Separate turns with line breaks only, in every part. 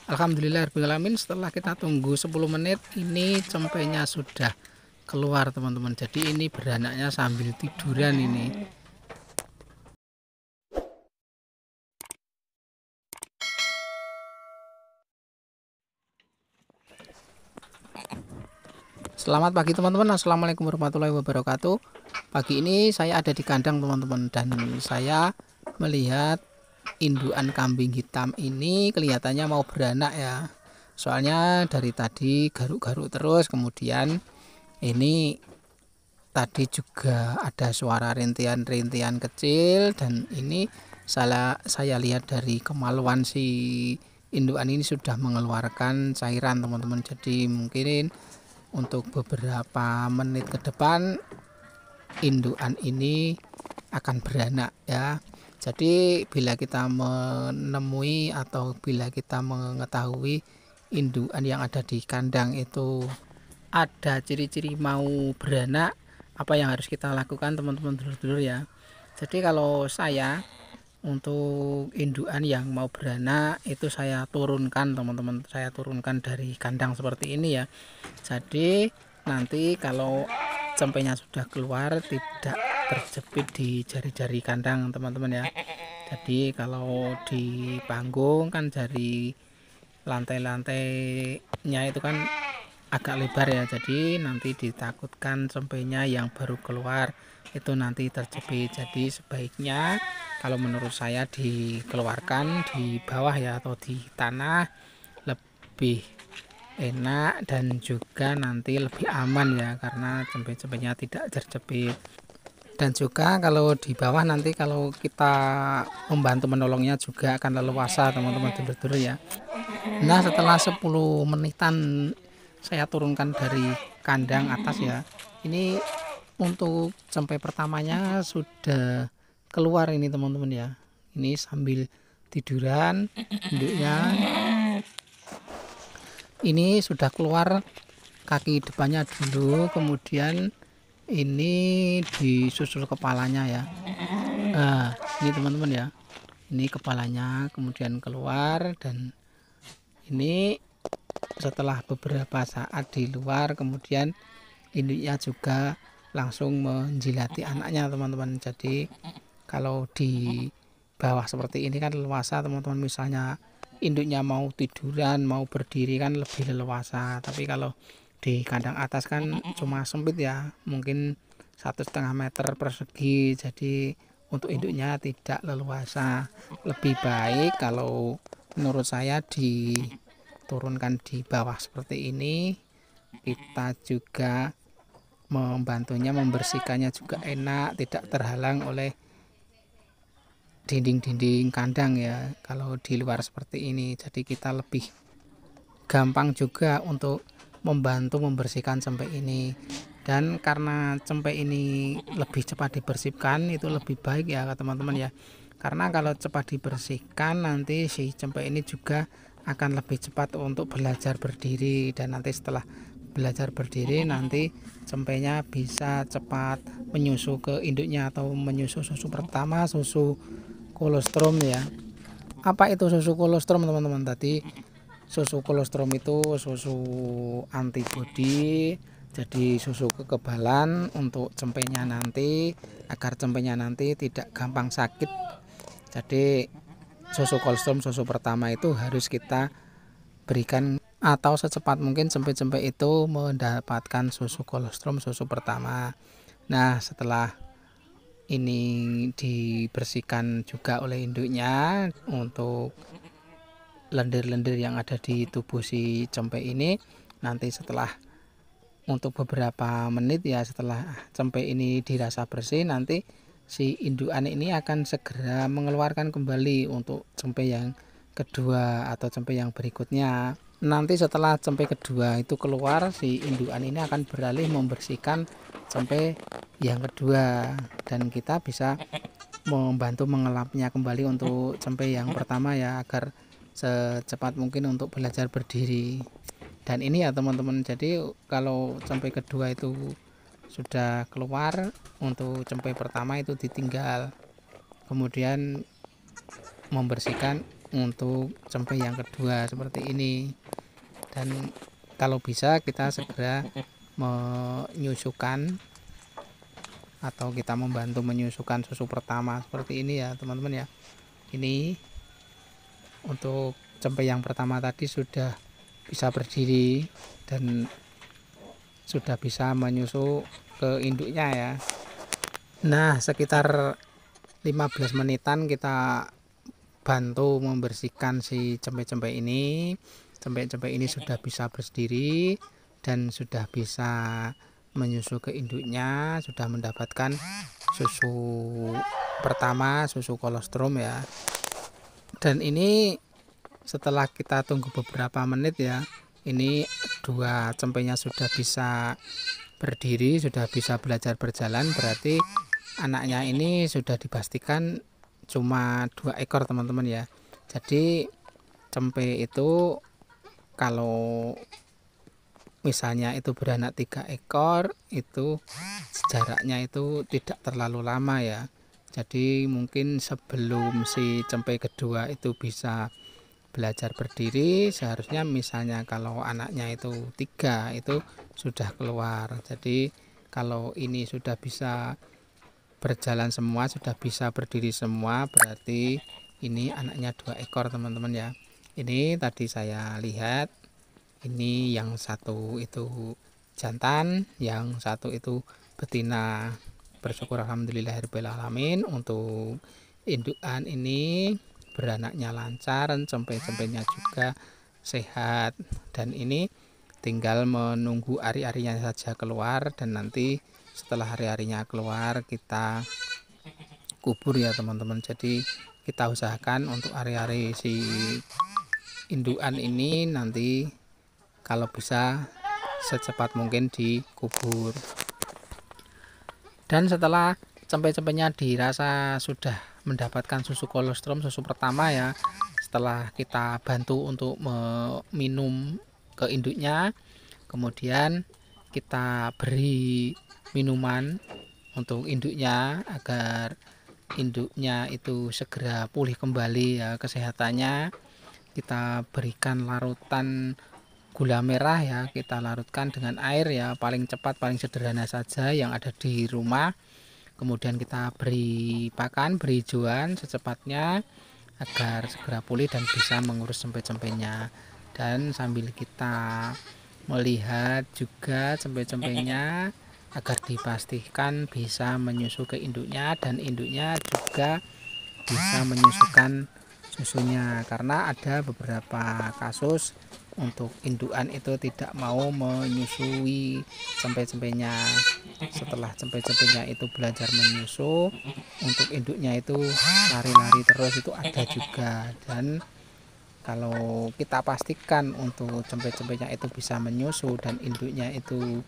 Alhamdulillahirobbilalamin, setelah kita tunggu 10 menit ini cempenya sudah keluar teman-teman. Jadi ini beranaknya sambil tiduran ini. Selamat pagi teman-teman. Assalamualaikum warahmatullahi wabarakatuh. Pagi ini saya ada di kandang teman-teman, dan saya melihat indukan kambing hitam ini kelihatannya mau beranak ya. Soalnya dari tadi garuk-garuk terus, kemudian ini tadi juga ada suara rintian-rintian kecil, dan ini saya lihat dari kemaluan si indukan ini sudah mengeluarkan cairan teman-teman. Jadi mungkin untuk beberapa menit ke depan indukan ini akan beranak ya. Jadi bila kita menemui atau bila kita mengetahui indukan yang ada di kandang itu ada ciri-ciri mau beranak, apa yang harus kita lakukan teman-teman dulur-dulur ya. Jadi kalau saya untuk indukan yang mau beranak itu saya turunkan teman-teman, saya turunkan dari kandang seperti ini ya. Jadi nanti kalau cempenya sudah keluar tidak terjepit di jari-jari kandang teman-teman ya. Jadi kalau di panggung kan jari lantai-lantainya itu kan agak lebar ya, jadi nanti ditakutkan cempenya yang baru keluar itu nanti terjepit. Jadi sebaiknya kalau menurut saya dikeluarkan di bawah ya, atau di tanah, lebih enak dan juga nanti lebih aman ya, karena cempe-cempenya tidak terjepit. Dan juga kalau di bawah nanti kalau kita membantu menolongnya juga akan leluasa teman-teman dulur-dulur ya. Nah, setelah 10 menitan saya turunkan dari kandang atas ya. Ini untuk cempe pertamanya sudah keluar ini teman-teman ya. Ini sambil tiduran induknya. Ini sudah keluar kaki depannya dulu, kemudian ini disusul kepalanya ya. Nah, ini teman-teman ya. Ini kepalanya kemudian keluar, dan ini setelah beberapa saat di luar kemudian induknya juga langsung menjilati anaknya teman-teman. Jadi kalau di bawah seperti ini kan leluasa teman-teman, misalnya induknya mau tiduran mau berdiri kan lebih leluasa, tapi kalau di kandang atas kan cuma sempit ya, mungkin 1,5 meter persegi, jadi untuk induknya tidak leluasa. Lebih baik kalau menurut saya diturunkan di bawah seperti ini, kita juga membantunya membersihkannya juga enak, tidak terhalang oleh dinding-dinding kandang ya kalau di luar seperti ini. Jadi kita lebih gampang juga untuk membantu membersihkan cempe ini, dan karena cempe ini lebih cepat dibersihkan itu lebih baik ya teman-teman ya, karena kalau cepat dibersihkan nanti si cempe ini juga akan lebih cepat untuk belajar berdiri, dan nanti setelah belajar berdiri nanti cempenya bisa cepat menyusu ke induknya atau menyusu susu pertama, susu kolostrum ya. Apa itu susu kolostrum teman-teman? Tadi susu kolostrum itu susu antibodi, jadi susu kekebalan untuk cempenya nanti, agar cempenya nanti tidak gampang sakit. Jadi susu kolostrum susu pertama itu harus kita berikan, atau secepat mungkin cempe-cempe itu mendapatkan susu kolostrum susu pertama. Nah, setelah ini dibersihkan juga oleh induknya untuk lendir-lendir yang ada di tubuh si cempe ini, nanti setelah untuk beberapa menit ya, setelah cempe ini dirasa bersih, nanti si indukan ini akan segera mengeluarkan kembali untuk cempe yang kedua atau cempe yang berikutnya. Nanti setelah cempe kedua itu keluar, si indukan ini akan beralih membersihkan cempe yang kedua, dan kita bisa membantu mengelapnya kembali untuk cempe yang pertama ya, agar secepat mungkin untuk belajar berdiri. Dan ini ya teman-teman, jadi kalau cempe kedua itu sudah keluar, untuk cempe pertama itu ditinggal, kemudian membersihkan untuk cempe yang kedua seperti ini. Dan kalau bisa kita segera menyusukan atau kita membantu menyusukan susu pertama seperti ini ya teman-teman ya. Ini untuk cempe yang pertama tadi sudah bisa berdiri dan sudah bisa menyusu ke induknya ya. Nah, sekitar 15 menitan kita bantu membersihkan si cempe-cempe ini. Cempe-cempe ini sudah bisa berdiri dan sudah bisa menyusu ke induknya, sudah mendapatkan susu pertama, susu kolostrum ya. Dan ini setelah kita tunggu beberapa menit ya, ini dua cempenya sudah bisa berdiri, sudah bisa belajar berjalan, berarti anaknya ini sudah dipastikan cuma 2 ekor teman-teman ya. Jadi cempe itu kalau misalnya itu beranak 3 ekor itu jaraknya itu tidak terlalu lama ya. Jadi mungkin sebelum si cempe kedua itu bisa belajar berdiri, seharusnya misalnya kalau anaknya itu 3 itu sudah keluar. Jadi kalau ini sudah bisa berjalan semua, sudah bisa berdiri semua, berarti ini anaknya 2 ekor teman-teman ya. Ini tadi saya lihat, ini yang satu itu jantan, yang satu itu betina. Bersyukur alhamdulillahirobbilalamin untuk indukan ini beranaknya lancar, cempe-cempenya juga sehat, dan ini tinggal menunggu ari-arinya saja keluar, dan nanti setelah hari-harinya keluar kita kubur ya teman-teman. Jadi kita usahakan untuk ari-ari si indukan ini nanti kalau bisa secepat mungkin dikubur. Dan setelah cempe-cempenya dirasa sudah mendapatkan susu kolostrum, susu pertama ya, setelah kita bantu untuk meminum ke induknya, kemudian kita beri minuman untuk induknya agar induknya itu segera pulih kembali ya kesehatannya. Kita berikan larutan gula merah ya, kita larutkan dengan air ya, paling cepat, paling sederhana saja yang ada di rumah. Kemudian kita beri pakan, beri hijauan secepatnya agar segera pulih dan bisa mengurus cempe-cempenya. Dan sambil kita melihat juga cempe-cempenya agar dipastikan bisa menyusu ke induknya, dan induknya juga bisa menyusukan susunya, karena ada beberapa kasus untuk indukan itu tidak mau menyusui cempe-cempenya. Setelah cempe-cempenya itu belajar menyusu, untuk induknya itu lari-lari terus itu ada juga. Dan kalau kita pastikan untuk cempe-cempenya itu bisa menyusu dan induknya itu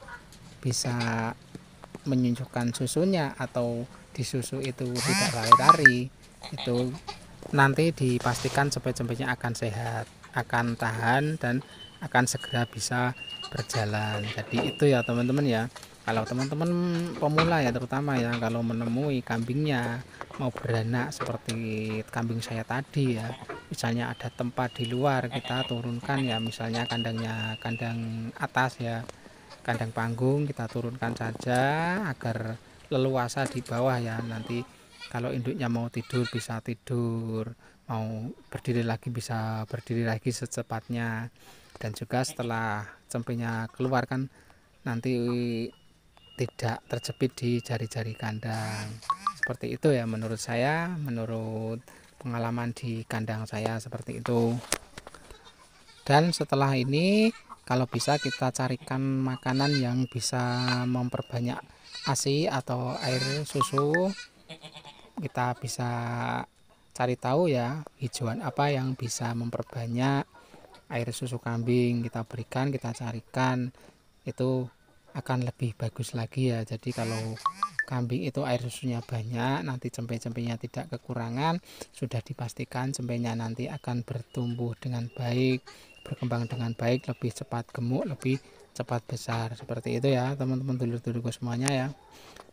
bisa menyunjukkan susunya atau disusu itu tidak lari-lari, itu nanti dipastikan cempe-cempenya akan sehat, akan tahan, dan akan segera bisa berjalan. Jadi itu ya teman-teman ya, kalau teman-teman pemula ya terutama ya, kalau menemui kambingnya mau beranak seperti kambing saya tadi ya, misalnya ada tempat di luar, kita turunkan ya, misalnya kandangnya kandang atas ya, kandang panggung, kita turunkan saja agar leluasa di bawah ya. Nanti kalau induknya mau tidur bisa tidur, mau berdiri lagi bisa berdiri lagi secepatnya. Dan juga setelah cempenya keluar kan nanti tidak terjepit di jari-jari kandang. Seperti itu ya menurut saya, menurut pengalaman di kandang saya seperti itu. Dan setelah ini kalau bisa kita carikan makanan yang bisa memperbanyak ASI atau air susu. Kita bisa cari tahu ya, hijauan apa yang bisa memperbanyak air susu kambing, kita berikan, kita carikan, itu akan lebih bagus lagi ya. Jadi kalau kambing itu air susunya banyak, nanti cempe-cempenya tidak kekurangan, sudah dipastikan cempenya nanti akan bertumbuh dengan baik, berkembang dengan baik, lebih cepat gemuk, lebih cepat besar. Seperti itu ya teman-teman dulur-dulurku semuanya ya.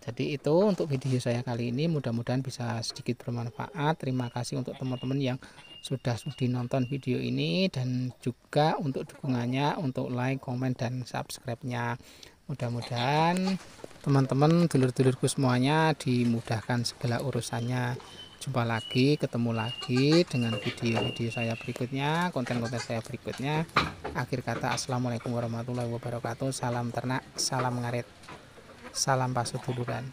Jadi itu untuk video saya kali ini, mudah-mudahan bisa sedikit bermanfaat. Terima kasih untuk teman-teman yang sudah sudi nonton video ini, dan juga untuk dukungannya, untuk like, komen, dan subscribe-nya. Mudah-mudahan teman-teman, dulur-dulurku semuanya dimudahkan segala urusannya. Jumpa lagi, ketemu lagi dengan video-video saya berikutnya, konten-konten saya berikutnya. Akhir kata, assalamualaikum warahmatullahi wabarakatuh. Salam ternak, salam ngarit, salam pasut duluran.